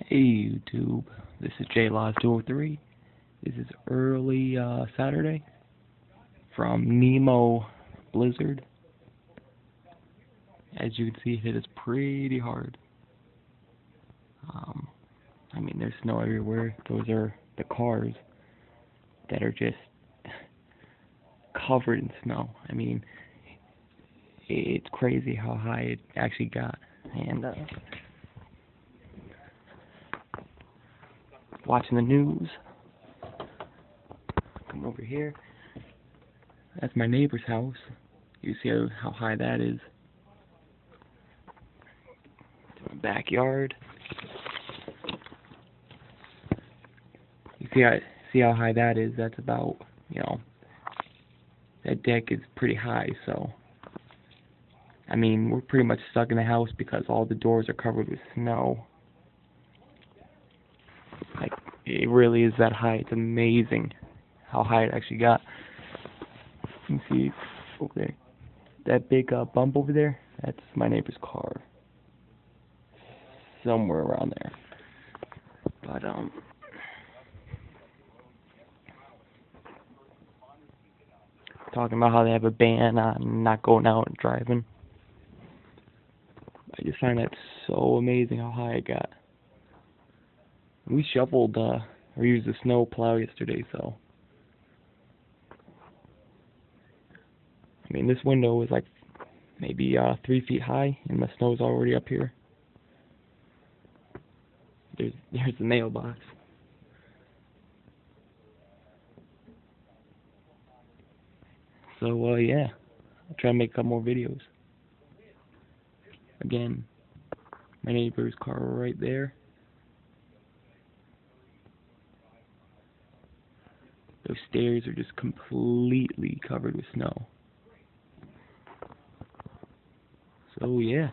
Hey YouTube, this is JLaws203. This is early Saturday from Nemo Blizzard. As you can see, it hit us pretty hard. There's snow everywhere. Those are the cars that are just covered in snow. It's crazy how high it actually got. And watching the news. Come over here. That's my neighbor's house. You see how high that is. To my backyard. You see how high that is. That's about, that deck is pretty high. So, we're pretty much stuck in the house because all the doors are covered with snow. Like, it really is that high. It's amazing how high it actually got. You can see over there, that big bump over there, that's my neighbor's car. Somewhere around there. But, talking about how they have a ban on not going out and driving. I just find that so amazing how high it got. We shoveled, or used the snow plow yesterday, so. This window was like maybe 3 feet high, and the snow's already up here. There's the mailbox. So, yeah, I'll try to make a couple more videos. Again, my neighbor's car right there. Those stairs are just completely covered with snow. So, yeah.